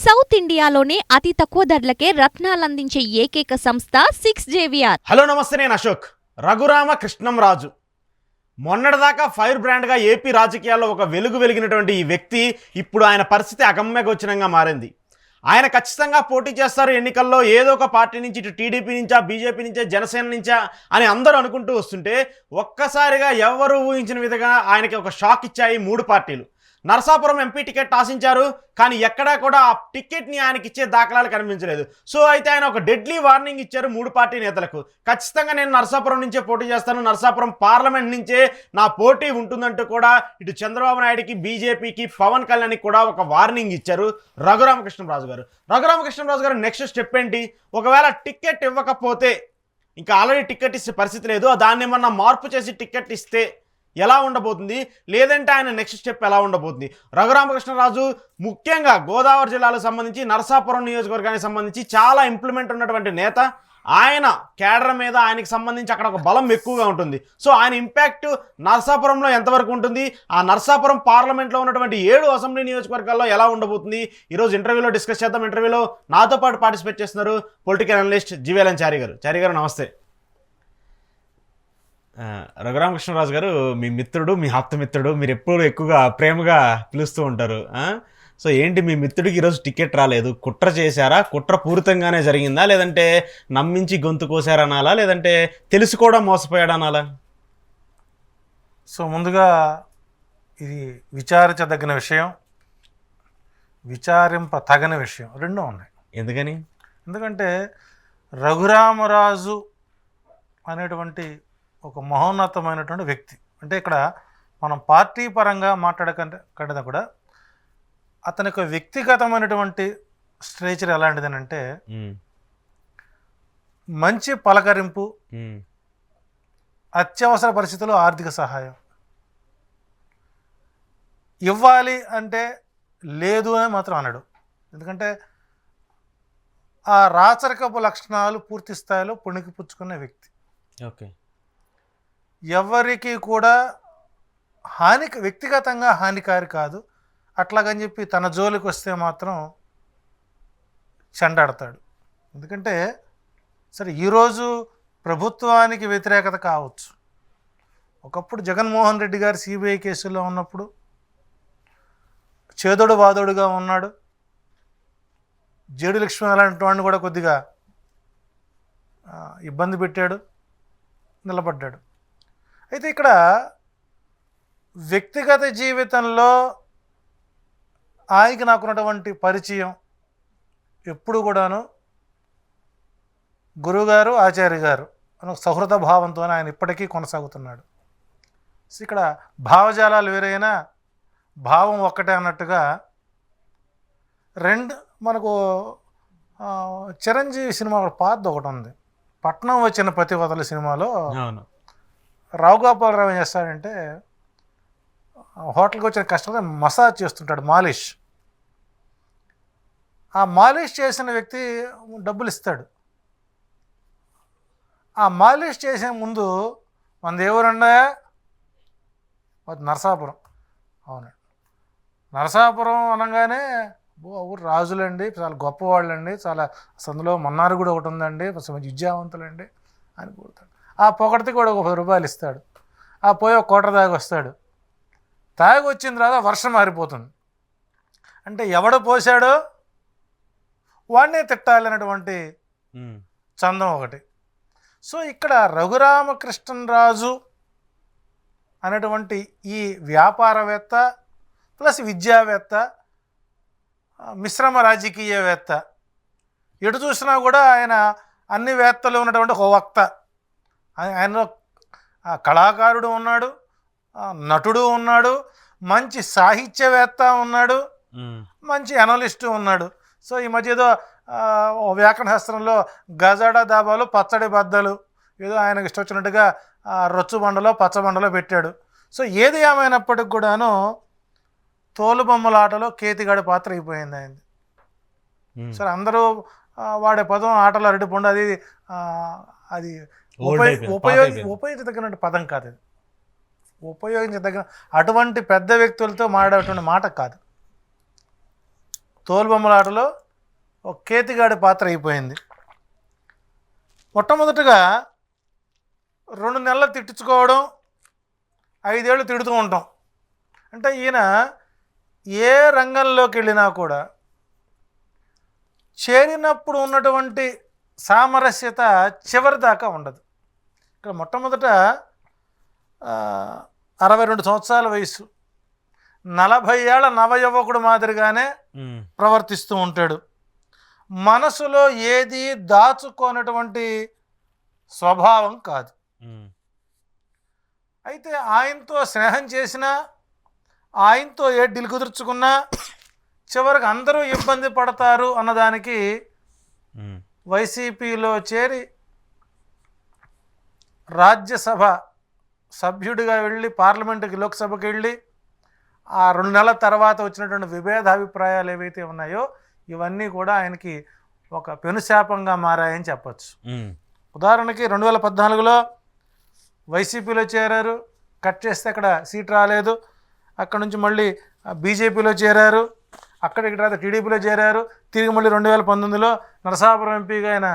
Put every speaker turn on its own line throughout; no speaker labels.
South ఇండియాలోనే అతి తక్కువ ధరలకే రత్నాలందించే ఏకైక సంస్థ 6JVR.
హలో నమస్తే, నేను అశోక్. రఘురామ కృష్ణంరాజు మొన్నటిదాకా ఫైర్ బ్రాండ్గా ఏపీ రాజకీయాల్లో ఒక వెలిగినటువంటి ఈ వ్యక్తి ఇప్పుడు ఆయన పరిస్థితి అగమ్యగోచరంగా మారింది. ఆయన ఖచ్చితంగా పోటీ చేస్తారు ఎన్నికల్లో, ఏదో ఒక పార్టీ నుంచి, ఇటు టీడీపీ నుంచా, బీజేపీ నుంచా, జనసేన నుంచా అని అందరూ అనుకుంటూ వస్తుంటే ఒక్కసారిగా ఎవరు ఊహించిన విధంగా ఆయనకి ఒక షాక్ ఇచ్చాయి 3 పార్టీలు. నరసాపురం ఎంపీ టికెట్ ఆశించారు, కానీ ఎక్కడా కూడా ఆ టికెట్ని ఆయనకి ఇచ్చే దాఖలాలు కనిపించలేదు. సో అయితే ఆయన ఒక డెడ్లీ వార్నింగ్ ఇచ్చారు 3 పార్టీ నేతలకు. ఖచ్చితంగా నేను నరసాపురం నుంచే పోటీ చేస్తాను, నరసాపురం పార్లమెంట్ నుంచే నా పోటీ ఉంటుందంటూ కూడా ఇటు చంద్రబాబు నాయుడుకి, బీజేపీకి, పవన్ కళ్యాణ్కి కూడా ఒక వార్నింగ్ ఇచ్చారు రఘురామకృష్ణంరాజు గారు. రఘురామకృష్ణంరాజు గారు నెక్స్ట్ స్టెప్ ఏంటి? ఒకవేళ టికెట్ ఇవ్వకపోతే, ఇంకా ఆల్రెడీ టికెట్ ఇచ్చే పరిస్థితి లేదు, దాన్ని ఏమన్నా మార్పు చేసి టికెట్ ఇస్తే ఎలా ఉండబోతుంది, లేదంటే ఆయన నెక్స్ట్ స్టెప్ ఎలా ఉండబోతుంది? రఘురామకృష్ణరాజు ముఖ్యంగా గోదావరి జిల్లాలకు సంబంధించి, నరసాపురం నియోజకవర్గానికి సంబంధించి చాలా ఇంప్లిమెంట్ ఉన్నటువంటి నేత. ఆయన కేడర్ మీద ఆయనకి సంబంధించి అక్కడ ఒక బలం ఎక్కువగా ఉంటుంది. సో ఆయన ఇంపాక్ట్ నరసాపురంలో ఎంతవరకు ఉంటుంది, ఆ నరసాపురం పార్లమెంట్లో ఉన్నటువంటి 7 అసెంబ్లీ నియోజకవర్గాల్లో ఎలా ఉండబోతుంది, ఈరోజు ఇంటర్వ్యూలో డిస్కస్ చేద్దాం. ఇంటర్వ్యూలో నాతో పాటు పార్టిసిపేట్ చేస్తున్నారు పొలిటికల్ అనలిస్ట్ జీవేలం చారి గారు. చారి గారు నమస్తే. రఘురామకృష్ణరాజు గారు మీ మిత్రుడు, మీ ఆప్తమిత్రుడు, మీరు ఎప్పుడు ఎక్కువగా ప్రేమగా పిలుస్తూ ఉంటారు. సో ఏంటి, మీ మిత్రుడికి ఈరోజు టికెట్ రాలేదు, కుట్ర చేశారా? కుట్ర పూరితంగానే జరిగిందా, లేదంటే నమ్మించి గొంతు కోసారనాలా, లేదంటే తెలిసి కూడా మోసపోయాడనాలా?
సో ముందుగా ఇది విచారించదగిన విషయం, విచారింపతగని విషయం రెండూ ఉన్నాయి. ఎందుకంటే రఘురామరాజు అనేటువంటి ఒక మహోన్నతమైనటువంటి వ్యక్తి. అంటే ఇక్కడ మనం పార్టీ పరంగా మాట్లాడకంటే కూడా అతని యొక్క వ్యక్తిగతమైనటువంటి స్ట్రేచర్ ఎలాంటిది అంటే మంచి పలకరింపు, అత్యవసర పరిస్థితుల్లో ఆర్థిక సహాయం ఇవ్వాలి అంటే లేదు అని మాత్రం అనడు. ఎందుకంటే ఆ రాచరికపు లక్షణాలు పూర్తి స్థాయిలో పుణికి పుచ్చుకునే వ్యక్తి.
ఓకే,
ఎవరికి కూడా వ్యక్తిగతంగా హానికారి కాదు. అట్లాగని చెప్పి తన జోలికి వస్తే మాత్రం చెండాడతాడు. ఎందుకంటే సరే, ఈరోజు ప్రభుత్వానికి వ్యతిరేకత కావచ్చు, ఒకప్పుడు జగన్మోహన్ రెడ్డి గారు సిబిఐ కేసులో ఉన్నప్పుడు చేదోడు వాదోడుగా ఉన్నాడు. జేడి లక్ష్మణ్ అలాంటి వాడిని కూడా కొద్దిగా ఇబ్బంది పెట్టాడు, నిలబడ్డాడు. అయితే ఇక్కడ వ్యక్తిగత జీవితంలో ఆయనకి నాకున్నటువంటి పరిచయం ఎప్పుడు కూడాను గురువుగారు, ఆచార్య గారు అని ఒక సౌహృద భావంతో ఆయన ఇప్పటికీ కొనసాగుతున్నాడు. సో ఇక్కడ భావజాలాలు వేరైనా భావం ఒక్కటే అన్నట్టుగా మనకు చిరంజీవి సినిమా పాత ఒకటి ఉంది, పట్నం వచ్చిన పతివతల సినిమాలో రావు గోపాలరావు ఏం చేస్తాడంటే హోటల్కి వచ్చిన కస్టమర్ మసాజ్ చేస్తుంటాడు, మాలిష్. ఆ మాలిష్ చేసిన వ్యక్తి డబ్బులు ఇస్తాడు. ఆ మాలిష్ చేసే ముందు మనది ఎవరండా, నరసాపురం. అవునండి, నరసాపురం అనగానే ఊరు రాజులండి, చాలా గొప్పవాళ్ళండి, చాలా అందులో మన్నారు కూడా ఒకటి ఉందండి, మంచి విద్యావంతులండి అని కోరుతాడు. ఆ పొగడితే కూడా ఒక 10 రూపాయలు ఇస్తాడు. ఆ పోయి ఒక కోట తాగి వస్తాడు. తాగి వచ్చిన తర్వాత వర్షం మారిపోతుంది. అంటే ఎవడు పోసాడో వాడినే తిట్టాలన్నటువంటి చందం ఒకటి. సో ఇక్కడ రఘురామకృష్ణరాజు అనేటువంటి ఈ వ్యాపారవేత్త ప్లస్ విద్యావేత్త, మిశ్రమ రాజకీయవేత్త, ఎటు చూసినా కూడా ఆయన అన్ని వేత్తలు ఉన్నటువంటి ఒక వక్త. ఆయన కళాకారుడు ఉన్నాడు, నటుడు ఉన్నాడు, మంచి సాహిత్యవేత్త ఉన్నాడు, మంచి అనలిస్టు ఉన్నాడు. సో ఈ మధ్య ఏదో వ్యాకరణ శాస్త్రంలో గజాడ దాబాలు, పచ్చడి బద్దలు, ఏదో ఆయనకు ఇష్టం వచ్చినట్టుగా రొచ్చు బండలో పచ్చబండలో పెట్టాడు. సో ఏది ఏమైనప్పటికి కూడాను తోలుబొమ్మల ఆటలో కేతిగాడి పాత్ర అయిపోయింది ఆయనది. సరే, అందరూ వాడే పదం ఆటలో అరటిపండు, అది ఉపయోగించదగిన పదం కాదు, అది ఉపయోగించదగిన అటువంటి పెద్ద వ్యక్తులతో మాట్లాడేటువంటి మాట కాదు. తోలుబొమ్మలాటలో ఒక కేతిగాడి పాత్ర అయిపోయింది. మొట్టమొదటిగా 2 నెలలు తిట్టించుకోవడం, 5 ఏళ్ళు తిడుతూ ఉంటాం. అంటే ఈయన ఏ రంగంలోకి వెళ్ళినా కూడా చేరినప్పుడు ఉన్నటువంటి సామరస్యత చివరి దాకా ఉండదు. ఇక్కడ మొట్టమొదట 62 సంవత్సరాల వయసు, 40 ఏళ్ల నవయువకుడు మాదిరిగానే ప్రవర్తిస్తూ ఉంటాడు. మనసులో ఏది దాచుకోనటువంటి స్వభావం కాదు. అయితే ఆయనతో స్నేహం చేసినా, ఆయనతో ఏ డీల్ కుదుర్చుకున్నా చివరికి అందరూ ఇబ్బంది పడతారు అన్నదానికి వైసీపీలో చేరి రాజ్యసభ సభ్యుడిగా వెళ్ళి పార్లమెంటుకి, లోక్సభకి వెళ్ళి ఆ 2 నెలల తర్వాత వచ్చినటువంటి విభేదాభిప్రాయాలు ఏవైతే ఉన్నాయో ఇవన్నీ కూడా ఆయనకి ఒక పెనుశాపంగా మారాయని చెప్పచ్చు. ఉదాహరణకి 2014లో వైసీపీలో చేరారు, కట్ చేస్తే అక్కడ సీట్ రాలేదు. అక్కడ నుంచి మళ్ళీ బీజేపీలో చేరారు, అక్కడికి తర్వాత టీడీపీలో చేరారు. తిరిగి మళ్ళీ 2019లో నరసాపురం ఎంపీగా ఆయన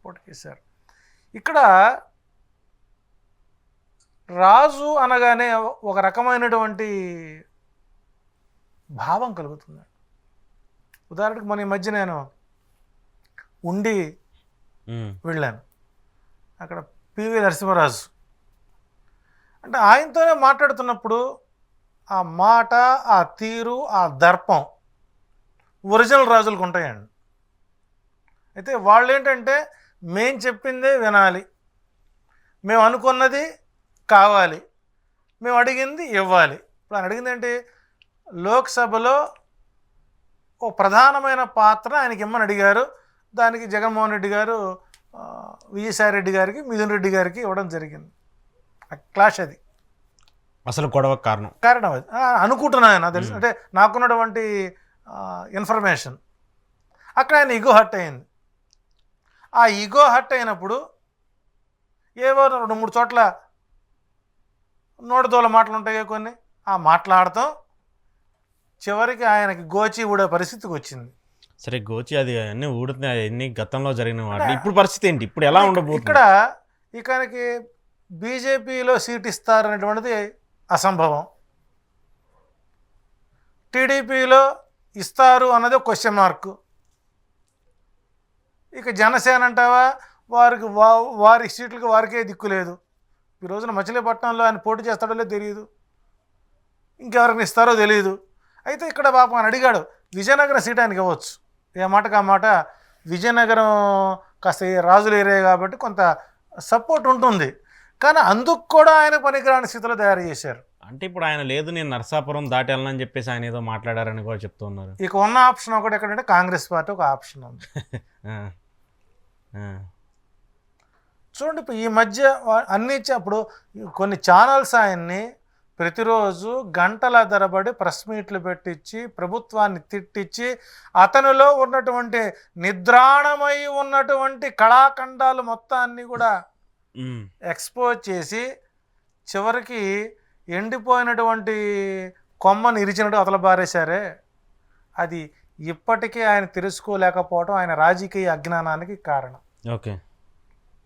పోటీ చేశారు. ఇక్కడ రాజు అనగానే ఒక రకమైనటువంటి భావం కలుగుతుంది. ఉదాహరణకు మన ఈ మధ్య నేను ఉండి వెళ్ళాను. అక్కడ పివి నరసింహరాజు అంటే ఆయనతోనే మాట్లాడుతున్నప్పుడు ఆ మాట, ఆ తీరు, ఆ దర్పం ఒరిజినల్ రాజులకు ఉంటాయండి. అయితే వాళ్ళు ఏంటంటే మేం చెప్పిందే వినాలి, మేము అనుకున్నది కావాలి, మేము అడిగింది ఇవ్వాలి. ఇప్పుడు ఆయన అడిగింది ఏంటి, లోక్సభలో ఓ ప్రధానమైన పాత్ర ఆయనకి ఇమ్మని అడిగారు. దానికి జగన్మోహన్ రెడ్డి గారు విజయసాయి రెడ్డి గారికి, మిథున్ రెడ్డి గారికి ఇవ్వడం జరిగింది. క్లాష్ అది
అసలు గొడవ కారణం
అది అనుకుంటున్నాను, నాకు తెలుసు. అంటే నాకున్నటువంటి ఇన్ఫర్మేషన్ అక్కడ ఆయన ఈగో హర్ట్ అయింది. ఆ ఈగో హర్ట్ అయినప్పుడు ఏవో 2-3 చోట్ల నోటితోల మాటలు ఉంటాయి కొన్ని, ఆ మాట్లాడతాం చివరికి ఆయనకి గోచి ఊడే పరిస్థితికి వచ్చింది.
సరే గోచి అది అన్నీ ఊడుతున్నాయి, అన్ని గతంలో జరిగిన వాటి. ఇప్పుడు పరిస్థితి ఏంటి, ఇప్పుడు ఎలా ఉండబోతుంది?
ఇక్కడ ఇకనికి బీజేపీలో సీట్ ఇస్తారనేటువంటిది అసంభవం. టీడీపీలో ఇస్తారు అన్నది క్వశ్చన్ మార్కు. ఇక జనసేన అంటావా, వారి సీట్లకు వారికే దిక్కు లేదు. ఈ రోజున మచిలీపట్నంలో ఆయన పోటీ చేస్తాడో లేదో తెలియదు, ఇంకెవరికి ఇస్తారో తెలియదు. అయితే ఇక్కడ పాపం ఆయన అడిగాడు, విజయనగరం సీట్ ఆయనకి ఇవ్వచ్చు. ఏ మాటకు ఆ మాట, విజయనగరం కాస్త రాజుల ఏరియా కాబట్టి కొంత సపోర్ట్ ఉంటుంది. కానీ అందుకు కూడా ఆయన పనికిరాని స్థితిలో తయారు చేశారు.
అంటే ఇప్పుడు ఆయన లేదు, నేను నరసాపురం దాటి వెళ్ళనని చెప్పేసి ఆయన ఏదో మాట్లాడారని కూడా చెప్తున్నారు.
ఇక ఉన్న ఆప్షన్ ఒకటి ఎక్కడంటే కాంగ్రెస్ పార్టీ ఒక ఆప్షన్ ఉంది. చూడండి, ఇప్పుడు ఈ మధ్య అన్ని అప్పుడు కొన్ని ఛానల్స్ ఆయన్ని ప్రతిరోజు గంటల తరబడి ప్రెస్ మీట్లు పెట్టించి ప్రభుత్వాన్ని తిట్టించి అతనిలో ఉన్నటువంటి నిద్రాణమై ఉన్నటువంటి కళాఖండాలు మొత్తాన్ని కూడా ఎక్స్పోజ్ చేసి చివరికి ఎండిపోయినటువంటి కొమ్మను ఇరిచినట్టు అతల బారేశారే. అది ఇప్పటికీ ఆయన తెలుసుకోలేకపోవడం ఆయన రాజకీయ అజ్ఞానానికి కారణం.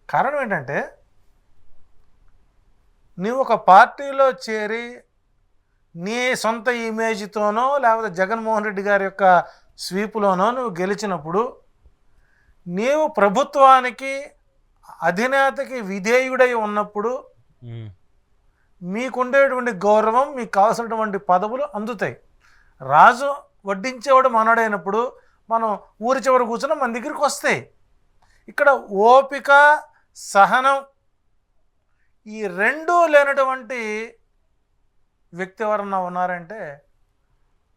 కారణం ఏంటంటే, నువ్వు ఒక పార్టీలో చేరి నీ సొంత ఇమేజ్తోనో లేకపోతే జగన్మోహన్ రెడ్డి గారి యొక్క స్వీపులోనో నువ్వు గెలిచినప్పుడు నీవు ప్రభుత్వానికి అధినేతకి విధేయుడై ఉన్నప్పుడు మీకుండేటువంటి గౌరవం, మీకు కావాల్సినటువంటి పదవులు అందుతాయి. రాజు వడ్డించేవాడు మనడైనప్పుడు మనం ఊరి చివరి కూర్చున్న మన దగ్గరికి వస్తాయి. ఇక్కడ ఓపిక, సహనం ఈ రెండూ లేనటువంటి వ్యక్తి ఎవరన్నా ఉన్నారంటే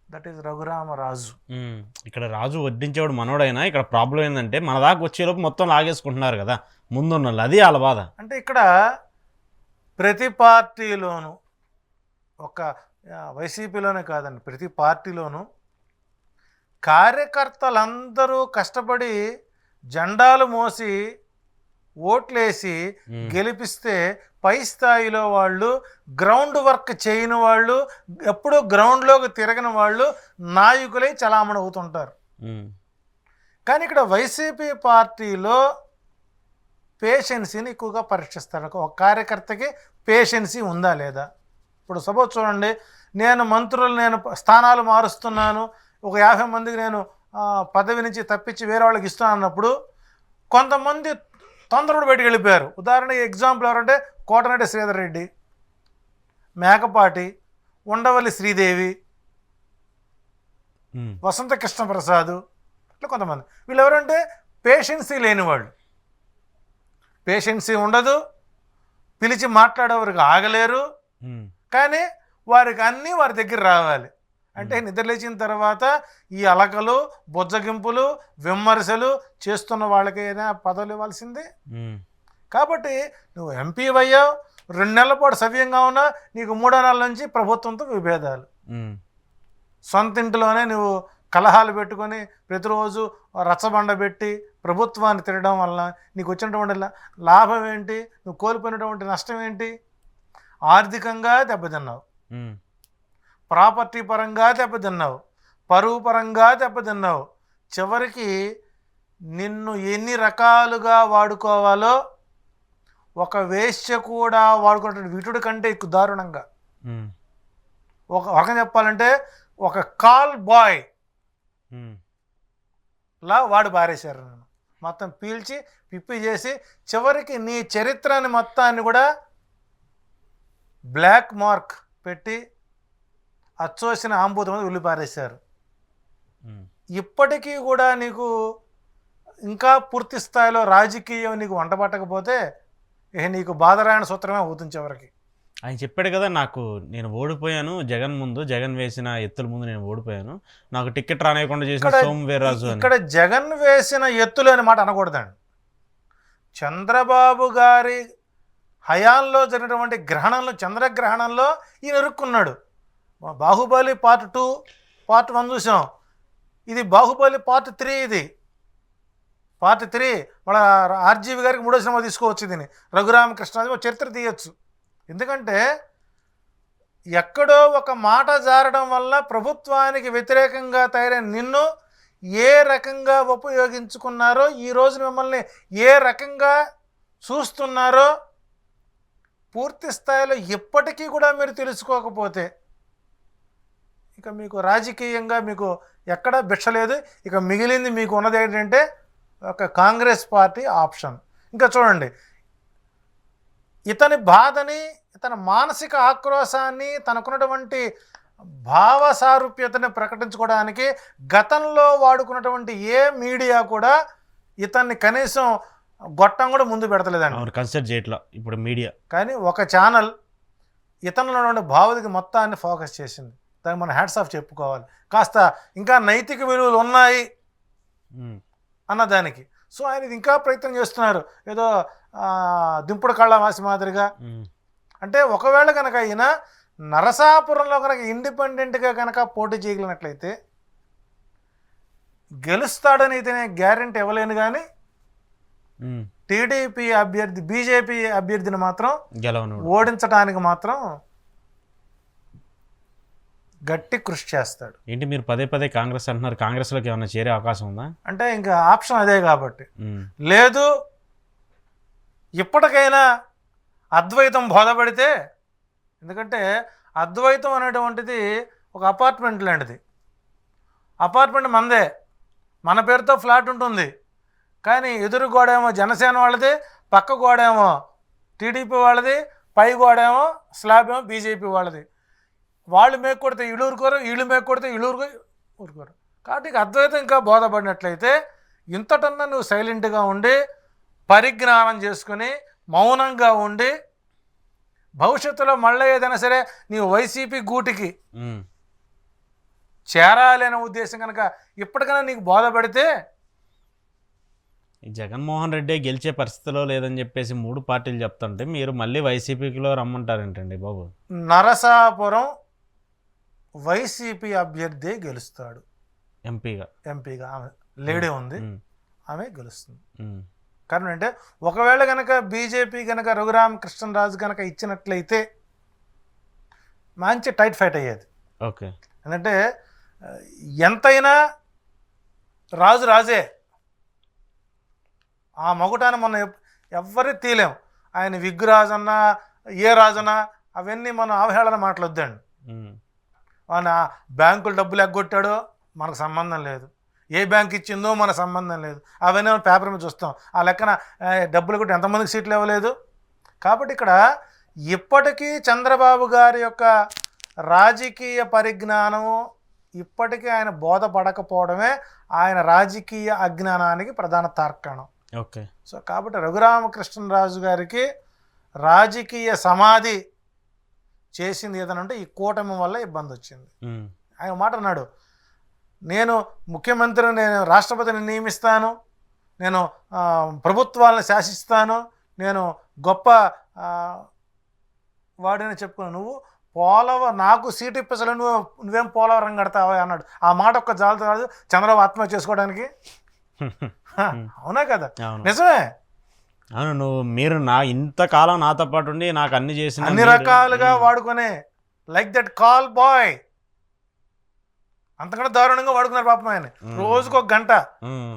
దట్ ఈజ్ రఘురామరాజు.
ఇక్కడ రాజు వడ్డించేవాడు మనోడైనా ఇక్కడ ప్రాబ్లం ఏంటంటే మన దాకా వచ్చేలోపు మొత్తం లాగేసుకుంటున్నారు కదా ముందున్న, అది వాళ్ళ బాధ.
అంటే ఇక్కడ ప్రతి పార్టీలోనూ, ఒక వైసీపీలోనే కాదండి, ప్రతి పార్టీలోనూ కార్యకర్తలందరూ కష్టపడి జెండాలు మోసి ఓట్లేసి గెలిపిస్తే పై స్థాయిలో వాళ్ళు, గ్రౌండ్ వర్క్ చేయని వాళ్ళు, ఎప్పుడూ గ్రౌండ్లోకి తిరగని వాళ్ళు నాయకులై చలామణి అవుతుంటారు. కానీ ఇక్కడ వైసీపీ పార్టీలో పేషెన్సీని ఎక్కువగా పరీక్షిస్తారు. ఒక కార్యకర్తకి పేషెన్సీ ఉందా లేదా? ఇప్పుడు సపోజ్ చూడండి, నేను స్థానాలు మారుస్తున్నాను, ఒక 50 మందికి నేను పదవి నుంచి తప్పించి వేరే వాళ్ళకి ఇస్తున్నాను అన్నప్పుడు కొంతమంది తొందరపడి బయటకు వెళ్ళిపోయారు. ఉదాహరణకి ఎగ్జాంపుల్ ఎవరంటే కోటరెడ్డి శ్రీధర్ రెడ్డి, మేకపాటి, ఉండవల్లి శ్రీదేవి, వసంత కృష్ణప్రసాద్, ఇట్లా కొంతమంది. వీళ్ళు ఎవరంటే పేషెన్సీ లేని వాళ్ళు. పేషెన్సీ ఉండదు, పిలిచి మాట్లాడేవారికి ఆగలేరు, కానీ వారికి అన్నీ వారి దగ్గర రావాలి. అంటే నిద్రలేచిన తర్వాత ఈ అలకలు, బొజ్జగింపులు, విమర్శలు చేస్తున్న వాళ్ళకైనా పదవులు ఇవ్వాల్సిందే. కాబట్టి నువ్వు ఎంపీ అయ్యావు, 2 నెలల పాటు సవ్యంగా ఉన్నా, నీకు 3 నెలల నుంచి ప్రభుత్వంతో విభేదాలు, సొంత ఇంటిలోనే నువ్వు కలహాలు పెట్టుకొని ప్రతిరోజు రచ్చబండ పెట్టి ప్రభుత్వాన్ని తిరగడం వల్ల నీకు వచ్చినటువంటి లాభం ఏంటి? నువ్వు కోల్పోయినటువంటి నష్టం ఏంటి? ఆర్థికంగా దెబ్బతిన్నావు, ప్రాపర్టీ పరంగా దెబ్బతిన్నావు, పరువు పరంగా దెబ్బతిన్నావు. చివరికి నిన్ను ఎన్ని రకాలుగా వాడుకోవాలో ఒక వేశ్య కూడా వాడుకునే వీటుడి కంటే ఎక్కువ దారుణంగా, ఒక రకం చెప్పాలంటే ఒక కాల్ బాయ్ లా వాడు బారేశారు. నన్ను మొత్తం పీల్చి పిప్పి చేసి చివరికి నీ చరిత్రని మొత్తాన్ని కూడా బ్లాక్ మార్క్ పెట్టి అచ్చోసిన ఆంబూతం మీద ఉల్లిపారేశారు. ఇప్పటికీ కూడా నీకు ఇంకా పూర్తి స్థాయిలో రాజకీయం నీకు వంటపట్టకపోతే నీకు బాధరాయణ సూత్రమే అవుతుంది చివరికి.
ఆయన చెప్పాడు కదా, నేను ఓడిపోయాను జగన్ ముందు, జగన్ వేసిన ఎత్తుల ముందు నేను ఓడిపోయాను, నాకు టికెట్ రానివ్వకుండా చేసిన సోము వీర్రాజు. ఇక్కడ
జగన్ వేసిన ఎత్తులు అనే మాట అనకూడదండి. చంద్రబాబు గారి హయాంలో జరిగినటువంటి గ్రహణంలో, చంద్రగ్రహణంలో ఈయన ఇరుక్కున్నాడు. బాహుబలి పార్ట్ 2, పార్ట్ 1 చూసాం. ఇది బాహుబలి పార్ట్ 3. ఇది పార్ట్ 3. మన ఆర్జీవి గారికి 3వ సినిమా తీసుకోవచ్చు. దీన్ని రఘురామకృష్ణ చరిత్ర తీయచ్చు. ఎందుకంటే ఎక్కడో ఒక మాట జారడం వల్ల ప్రభుత్వానికి వ్యతిరేకంగా తయారైన నిన్ను ఏ రకంగా ఉపయోగించుకున్నారో, ఈరోజు మిమ్మల్ని ఏ రకంగా చూస్తున్నారో పూర్తి స్థాయిలో ఇప్పటికీ కూడా మీరు తెలుసుకోకపోతే ఇక మీకు రాజకీయంగా మీకు ఎక్కడా భిక్ష లేదు. ఇక మిగిలింది మీకు ఉన్నది ఏంటంటే ఒక కాంగ్రెస్ పార్టీ ఆప్షన్. ఇంకా చూడండి, ఇతని బాధని, ఇతని మానసిక ఆక్రోశాన్ని, తనకున్నటువంటి భావ సారూప్యతని ప్రకటించుకోవడానికి గతంలో వాడుకున్నటువంటి ఏ మీడియా కూడా ఇతన్ని కనీసం గొట్టం కూడా ముందు పెడతలేదండి,
కన్సిడర్ చేయట్లా ఇప్పుడు మీడియా.
కానీ ఒక ఛానల్ ఇతనిలో ఉన్నటువంటి భావదికి మొత్తాన్ని ఫోకస్ చేసింది. దానికి మనం హ్యాట్స్ ఆఫ్ చెప్పుకోవాలి. కాస్త ఇంకా నైతిక విలువలు ఉన్నాయి అన్నదానికి. సో ఆయన ఇంకా ప్రయత్నం చేస్తున్నారు, ఏదో దింపుడు కళ్ళ వాసి మాదిరిగా. అంటే ఒకవేళ కనుక ఈయన నరసాపురంలో కనుక ఇండిపెండెంట్గా కనుక పోటీ చేయగలిగినట్లయితే గెలుస్తాడని ఇతనే గ్యారెంటీ ఇవ్వలేను, కానీ టీడీపీ అభ్యర్థి, బీజేపీ అభ్యర్థిని మాత్రం ఓడించడానికి మాత్రం గట్టి కృషి చేస్తాడు.
ఏంటి మీరు పదే పదే కాంగ్రెస్ అంటున్నారు, కాంగ్రెస్లోకి ఏమైనా చేరే అవకాశం ఉందా?
అంటే ఇంకా ఆప్షన్ అదే కాబట్టి. లేదు, ఇప్పటికైనా అద్వైతం బోధపడితే, ఎందుకంటే అద్వైతం అనేటువంటిది ఒక అపార్ట్మెంట్ లాంటిది. అపార్ట్మెంట్ మనదే, మన పేరుతో ఫ్లాట్ ఉంటుంది, కానీ ఎదురు గోడేమో జనసేన వాళ్ళది, పక్క గోడేమో టీడీపీ వాళ్ళది, పై గోడేమో స్లాబ్ ఏమో బీజేపీ వాళ్ళది. వాళ్ళు మేకు కొడితే వీళ్ళు ఊరుకోరు, వీళ్ళు మేకు కొడితే వీళ్ళు ఊరుకోరు. కాబట్టి అద్వైతం ఇంకా బోధపడినట్లయితే ఇంతటన్నా నువ్వు సైలెంట్గా ఉండి, పరిజ్ఞానం చేసుకుని, మౌనంగా ఉండి, భవిష్యత్తులో మళ్ళీ ఏదైనా సరే నీవు వైసీపీ గూటికి చేరాలి అనే ఉద్దేశం కనుక ఇప్పటికైనా నీకు బోధపడితే,
జగన్మోహన్ రెడ్డి గెలిచే పరిస్థితిలో లేదని చెప్పేసి 3 పార్టీలు చెప్తుంటే మీరు మళ్ళీ వైసీపీలో రమ్మంటారేంటండి బాబు?
నరసాపురం వైసీపీ అభ్యర్థి గెలుస్తాడు.
ఎంపీగా
ఆమె లేడీ ఉంది, ఆమె గెలుస్తుంది. కారణం అంటే ఒకవేళ కనుక బీజేపీ కనుక రఘురామకృష్ణరాజు కనుక ఇచ్చినట్లయితే మంచి టైట్ ఫైట్ అయ్యేది.
ఓకే.
ఎందుకంటే ఎంతైనా రాజు రాజే, ఆ మగుటాన్ని మనం ఎవ్వరి తీలేం. ఆయన విగ్గురాజన్నా ఏ రాజన్నా అవన్నీ మనం అవహేళన మాట్లాడొద్దండి. ఆయన బ్యాంకులు డబ్బులు ఎగ్గొట్టాడో మనకు సంబంధం లేదు, ఏ బ్యాంక్ ఇచ్చిందో మనకు సంబంధం లేదు, అవన్నీ మనం పేపర్ మీద చూస్తాం. ఆ లెక్కన డబ్బులు కొట్టి ఎంతమందికి సీట్లు ఇవ్వలేదు. కాబట్టి ఇక్కడ ఇప్పటికీ చంద్రబాబు గారి యొక్క రాజకీయ పరిజ్ఞానము ఇప్పటికీ ఆయన బోధపడకపోవడమే ఆయన రాజకీయ అజ్ఞానానికి ప్రధాన తార్కాణం.
ఓకే.
సో కాబట్టి రఘురామకృష్ణరాజు గారికి రాజకీయ సమాధి చేసింది ఏదనంటే ఈ కూటమి వల్ల ఇబ్బంది వచ్చింది. ఆయన మాట అన్నాడు, నేను ముఖ్యమంత్రిని, నేను రాష్ట్రపతిని నియమిస్తాను, నేను ప్రభుత్వాలను శాసిస్తాను, నేను గొప్ప వాడిని చెప్పుకున్నాను, నువ్వు నాకు సీటు ఇప్పించలే, నువ్వేం పోలవరం కడతావా అన్నాడు. ఆ మాట ఒక్క జాలతో రాదు చంద్రబాబు ఆత్మహత్య చేసుకోవడానికి. అవునా కదా? నిజమే.
అవును. మీరు ఇంతకాలం నాతో పాటు ఉండి నాకు అన్ని చేసిన
అన్ని రకాలుగా వాడుకునే లైక్ దట్ కాల్ బాయ్ అంతకంటే దారుణంగా వాడుకున్నారు పాపం ఆయన. రోజుకు ఒక గంట,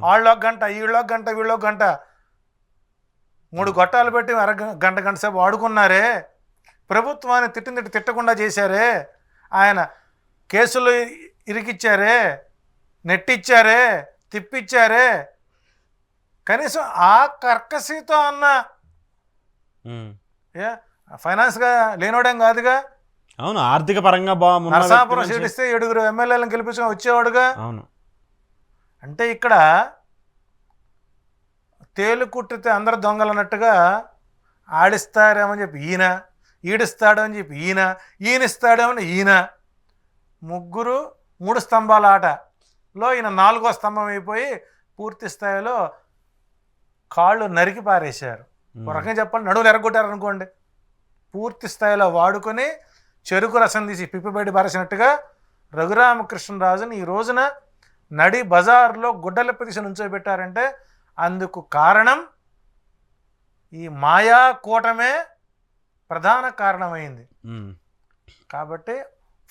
వాళ్ళొక గంట, వీళ్ళొక గంట, వీళ్ళొక గంట, 3 గొట్టాలు పెట్టి గంట సేపు వాడుకున్నారే. ప్రభుత్వాన్ని తిట్టకుండా చేశారే. ఆయన కేసులు ఇరికిచ్చారే, నెట్టిచ్చారే, తిప్పిచ్చారే. కనీసం ఆ కర్కసితో అన్న ఫైనాన్స్గా లేనోడేం కాదుగా.
అవును. ఆర్థిక పరంగా
నరసాపురం సీడిస్తే 7 ఎమ్మెల్యేలను గెలిపించుకొని వచ్చేవాడుగా.
అవును.
అంటే ఇక్కడ తేలు కుట్టితే అందరు దొంగలు అన్నట్టుగా ఆడిస్తారేమని చెప్పి ఈయన, ఈడిస్తాడని చెప్పి ఈయన ఇస్తాడేమని ఈయన, 3 స్తంభాల ఆటలో ఈయన 4వ స్తంభం అయిపోయి పూర్తి స్థాయిలో కాళ్ళు నరికి పారేశారు. ఒక రకంగా చెప్పాలి, నడువులు ఎరగొట్టారు అనుకోండి. పూర్తి స్థాయిలో వాడుకొని చెరుకు రసం తీసి పిప్పిబడి పారేసినట్టుగా రఘురామకృష్ణరాజుని ఈ రోజున నడి బజార్లో గుడ్డలెప్ప తీసి నుంచోబెట్టారంటే అందుకు కారణం ఈ మాయా కూటమే ప్రధాన కారణమైంది. కాబట్టి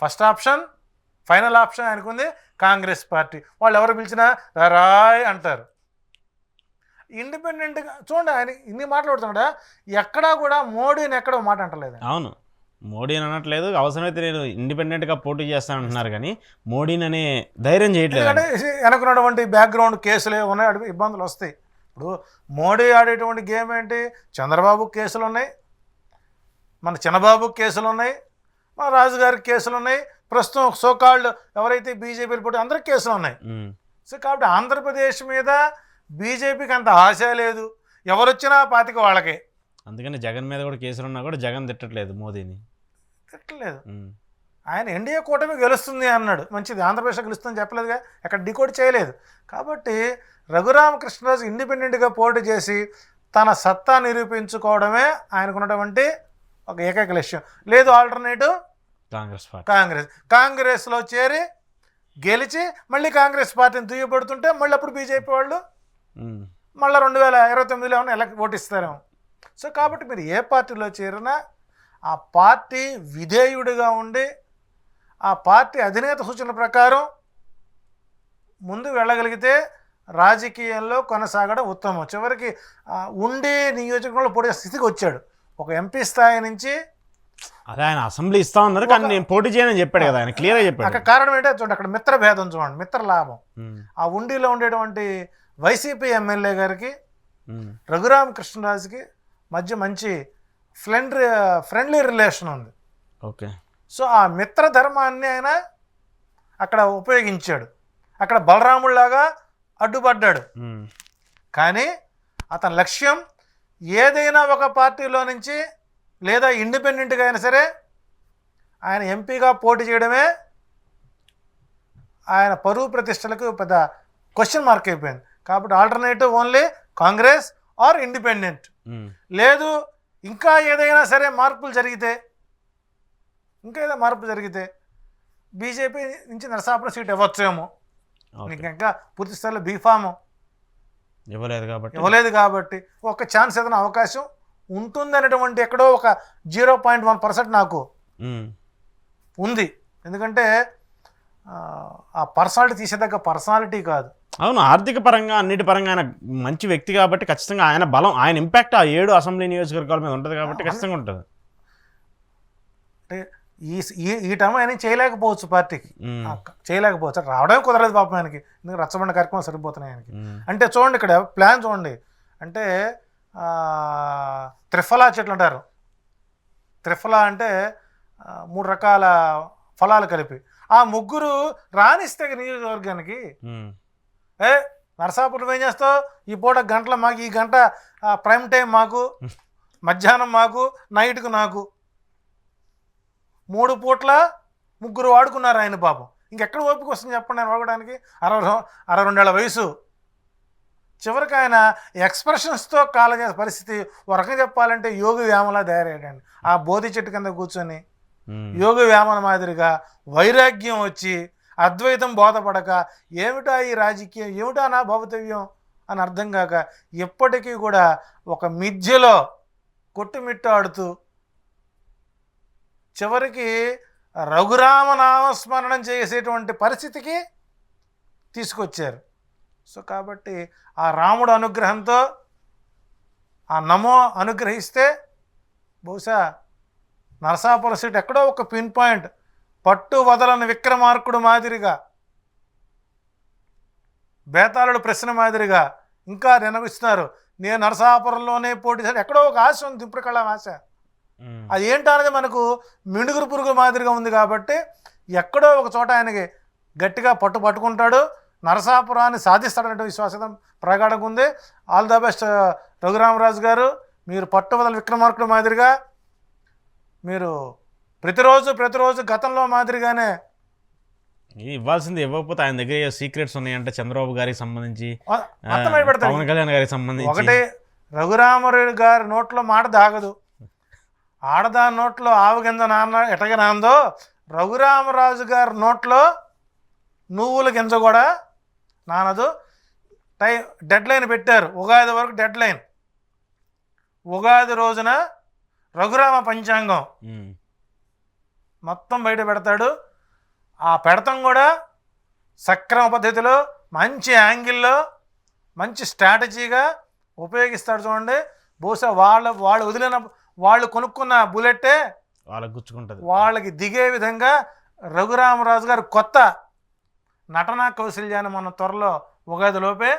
ఫస్ట్ ఆప్షన్, ఫైనల్ ఆప్షన్ ఆయనకుంది కాంగ్రెస్ పార్టీ. వాళ్ళు ఎవరు పిలిచినా రాయ్ అంటారు. ఇండిపెండెంట్గా చూడండి, ఆయన ఇన్ని మాట్లాడుతున్నాడా, ఎక్కడా కూడా మోడీని ఎక్కడో మాట అంటలేదు.
అవును, మోడీని అనట్లేదు. అవసరమైతే నేను ఇండిపెండెంట్గా పోటీ చేస్తాను అంటున్నారు, కానీ మోడీని అనే ధైర్యం చేయట్లేదు.
అంటే వెనకున్నటువంటి బ్యాక్గ్రౌండ్ కేసులే ఉన్నాయి, ఇబ్బందులు వస్తాయి. ఇప్పుడు మోడీ ఆడేటువంటి గేమ్ ఏంటి? చంద్రబాబు కేసులు ఉన్నాయి, మన చిన్నబాబు కేసులు ఉన్నాయి, మన రాజుగారికి కేసులు ఉన్నాయి, ప్రస్తుతం సోకాల్డ్ ఎవరైతే బీజేపీలు పోటీ అందరికి కేసులు ఉన్నాయి. సో కాబట్టి ఆంధ్రప్రదేశ్ మీద బీజేపీకి అంత ఆశ లేదు, ఎవరొచ్చినా పాతిక వాళ్ళకే. అందుకని
జగన్ మీద కూడా కేసులు ఉన్నా కూడా జగన్ తిట్టట్లేదు, మోదీని
తిట్టలేదు. ఆయన ఎన్డీఏ కూటమి గెలుస్తుంది అన్నాడు, మంచిది, ఆంధ్రప్రదేశ్ గెలుస్తుందని చెప్పలేదుగా, ఎక్కడ డికోడ్ చేయలేదు. కాబట్టి రఘురామకృష్ణరాజు ఇండిపెండెంట్గా పోటీ చేసి తన సత్తా నిరూపించుకోవడమే ఆయనకున్నటువంటి ఒక ఏకైక లక్ష్యం. లేదు ఆల్టర్నేటివ్ కాంగ్రెస్లో చేరి గెలిచి మళ్ళీ కాంగ్రెస్ పార్టీని దుయ్యబడుతుంటే మళ్ళీ అప్పుడు బీజేపీ వాళ్ళు మళ్ళీ 2029లో ఏమైనా ఓటిస్తారేమో. సో కాబట్టి మీరు ఏ పార్టీలో చేరినా ఆ పార్టీ విధేయుడిగా ఉండి ఆ పార్టీ అధినేత సూచనల ప్రకారం ముందు వెళ్ళగలిగితే రాజకీయంలో కొనసాగడం ఉత్తమం. చివరికి ఉండి నియోజకవర్గంలో పోటీ స్థితికి వచ్చాడు. ఒక ఎంపీ స్థాయి నుంచి
అదే ఆయన అసెంబ్లీ ఇస్తా ఉన్నారు, కానీ నేను పోటీ చేయనని చెప్పాడు కదా ఆయన, క్లియర్గా చెప్పాడు.
అక్కడ కారణం ఏంటంటే చూడండి, అక్కడ మిత్ర భేదం చూడండి, మిత్ర లాభం. ఆ ఉండిలో ఉండేటువంటి వైసీపీ ఎమ్మెల్యే గారికి రఘురామకృష్ణరాజుకి మధ్య మంచి ఫ్రెండ్లీ రిలేషన్ ఉంది.
ఓకే.
సో ఆ మిత్ర ధర్మాన్ని ఆయన అక్కడ ఉపయోగించాడు, అక్కడ బలరాముడిలాగా అడ్డుపడ్డాడు. కానీ అతని లక్ష్యం ఏదైనా ఒక పార్టీలో నుంచి లేదా ఇండిపెండెంట్గా అయినా సరే ఆయన ఎంపీగా పోటీ చేయడమే ఆయన పరువు ప్రతిష్టలకు పెద్ద క్వశ్చన్ మార్క్ అయిపోయింది. కాబట్టి alternative only Congress or independent. లేదు ఇంకా ఏదైనా సరే మార్పులు జరిగితే బీజేపీ నుంచి నరసాపురం సీట్ ఇవ్వచ్చేమో, ఇంకా పూర్తి స్థాయిలో బీఫాము ఇవ్వలేదు కాబట్టి ఒక ఛాన్స్ ఏదైనా అవకాశం ఉంటుంది అనేటువంటి ఎక్కడో ఒక 0.1% నాకు ఉంది. ఎందుకంటే ఆ పర్సనాలిటీ తీసేదగ్గ పర్సనాలిటీ కాదు.
అవును, ఆర్థిక పరంగా అన్నిటి పరంగా ఆయన మంచి వ్యక్తి కాబట్టి ఖచ్చితంగా ఆయన బలం, ఆయన ఇంపాక్ట్ ఆ 7 అసెంబ్లీ నియోజకవర్గాల మీద ఉంటుంది కాబట్టి ఖచ్చితంగా ఉంటుంది.
అంటే ఈ టైం ఆయన చేయలేకపోవచ్చు, పార్టీకి చేయలేకపోవచ్చు, రావడమే కుదరలేదు పాపం ఆయనకి. ఎందుకంటే రచ్చబండ కార్యక్రమం సరిపోతున్నాయి ఆయనకి. అంటే చూడండి ఇక్కడ ప్లాన్ చూడండి. అంటే త్రిఫలా చెట్లు అంటారు. త్రిఫలా అంటే 3 రకాల ఫలాలు కలిపి ఆ ముగ్గురు రాణిస్తే నియోజకవర్గానికి నరసాపురం ఏం చేస్తావు, ఈ పూట గంటల మాకు, ఈ గంట ప్రైమ్ టైం మాకు, మధ్యాహ్నం మాకు, నైట్కు నాకు, 3 పూట్ల ముగ్గురు వాడుకున్నారు ఆయన పాపం. ఇంకెక్కడ ఓపిక వస్తుంది చెప్పండి ఆయన వాడుకోవడానికి? 62 ఏళ్ల వయసు. చివరికి ఆయన ఎక్స్ప్రెషన్స్తో కాలం చేసే పరిస్థితి. ఒక రకంగా చెప్పాలంటే యోగి వ్యామలా తయారయ్యాడండి. ఆ బోధి చెట్టు కింద కూర్చొని యోగి వేమన మాదిరిగా వైరాగ్యం వచ్చి అద్వైతం బోధపడక ఏమిటా ఈ రాజకీయం, ఏమిటా నా భవితవ్యం అని అర్థం కాక ఎప్పటికీ కూడా ఒక మిథ్యలో కొట్టుమిట్టాడుతూ చివరికి రఘురామ నామస్మరణం చేసేటువంటి పరిస్థితికి తీసుకొచ్చారు. సో కాబట్టి ఆ రాముడు అనుగ్రహంతో, ఆ నమో అనుగ్రహిస్తే బహుశా నరసాపురం సీట్ ఎక్కడో ఒక పిన్ పాయింట్, పట్టు వదలని విక్రమార్కుడు మాదిరిగా, బేతాళుడు ప్రశ్న మాదిరిగా ఇంకా నినవిస్తున్నారు. నేను నరసాపురంలోనే పోటీ చేశాను, ఎక్కడో ఒక ఆశ ఉంది, దింపుడు కళ ఆశ. అది ఏంటనేది మనకు మిణుగురు పురుగు మాదిరిగా ఉంది కాబట్టి ఎక్కడో ఒక చోట ఆయనకి గట్టిగా పట్టుకుంటాడు, నరసాపురాన్ని సాధిస్తాడనే విశ్వాసం ప్రగాఢంగా ఉంది. ఆల్ ద బెస్ట్ రఘురామరాజు గారు. మీరు పట్టువదల విక్రమార్కుడు మాదిరిగా మీరు ప్రతిరోజు గతంలో మాదిరిగానే
ఇవ్వాల్సింది ఇవ్వకపోతే ఆయన దగ్గర సీక్రెట్స్ ఉన్నాయంటే చంద్రబాబు గారికి సంబంధించి,
అర్థమైపడతాయి,
పవన్ కళ్యాణ్ గారికి సంబంధించి.
ఒకటి రఘురామరెడ్డి గారి నోట్లో మాట దాగదు, ఆడదాని నోట్లో ఆవు కింద నాన్న ఎటగా నాందో రఘురామరాజు గారి నోట్లో నువ్వుల గింజ కూడా నానదు. డెడ్ లైన్ పెట్టారు, ఉగాది వరకు డెడ్ లైన్. ఉగాది రోజున రఘురామ పంచాంగం మొత్తం బయట పెడతాడు. ఆ పెడతాం కూడా సక్రమ పద్ధతిలో, మంచి యాంగిల్లో, మంచి స్ట్రాటజీగా ఉపయోగిస్తాడు. చూడండి, బహుశా వాళ్ళు వదిలిన, వాళ్ళు కొనుక్కున్న బుల్లెట్టే
వాళ్ళకి గుచ్చుకుంటుంది,
వాళ్ళకి దిగే విధంగా రఘురామరాజు గారు కొత్త నటనా కౌశల్యాన్ని మనం త్వరలో ఉగాదిలోపే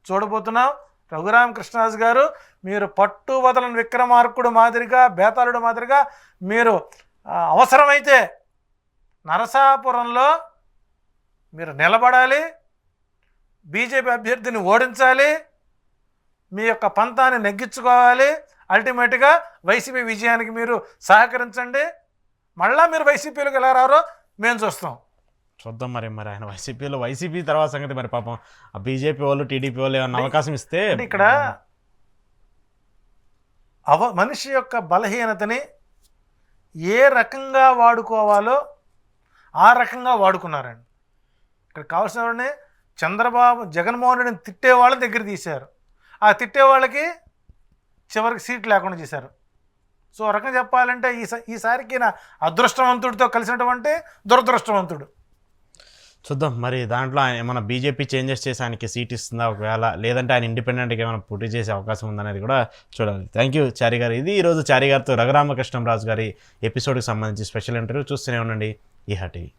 చూడబోతున్నాం. రఘురామకృష్ణరాజు గారు, మీరు పట్టు వదలని విక్రమార్కుడు మాదిరిగా, బేతాళుడు మాదిరిగా మీరు అవసరమైతే నరసాపురంలో మీరు నిలబడాలి, బీజేపీ అభ్యర్థిని ఓడించాలి, మీ యొక్క పంతాన్ని నెగ్గించుకోవాలి. అల్టిమేట్గా వైసీపీ విజయానికి మీరు సహకరించండి. మళ్ళీ మీరు వైసీపీలోకి ఎలా రారో మేము
చూద్దాం. మరి ఆయన వైసీపీ తర్వాత సంగతి. మరి పాపం ఆ బీజేపీ వాళ్ళు, టీడీపీ వాళ్ళు ఏమన్నా అవకాశం ఇస్తే,
ఇక్కడ మనిషి యొక్క బలహీనతని ఏ రకంగా వాడుకోవాలో ఆ రకంగా వాడుకున్నారండి. ఇక్కడ కావాల్సిన వాడిని జగన్మోహన్ రెడ్డిని తిట్టే వాళ్ళని దగ్గర తీశారు, ఆ తిట్టే వాళ్ళకి చివరికి సీట్ లేకుండా చేశారు. సో రకంగా చెప్పాలంటే ఈసారికి నా అదృష్టవంతుడితో కలిసినటువంటి దురదృష్టవంతుడు.
చూద్దాం మరి దాంట్లో ఆయన ఏమైనా బీజేపీ చేంజెస్ చేసి ఆయనకి సీట్ ఇస్తుందా ఒకవేళ, లేదంటే ఆయన ఇండిపెండెంట్గా ఏమైనా పోటీ చేసే అవకాశం ఉందనేది కూడా చూడాలి. థ్యాంక్ యూ చారి గారు. ఇది ఈరోజు చారి గారితో రఘురామకృష్ణరాజు గారి ఎపిసోడ్కి సంబంధించి స్పెషల్ ఇంటర్వ్యూ. చూస్తూనే ఉండండి ఈహా టీవీ.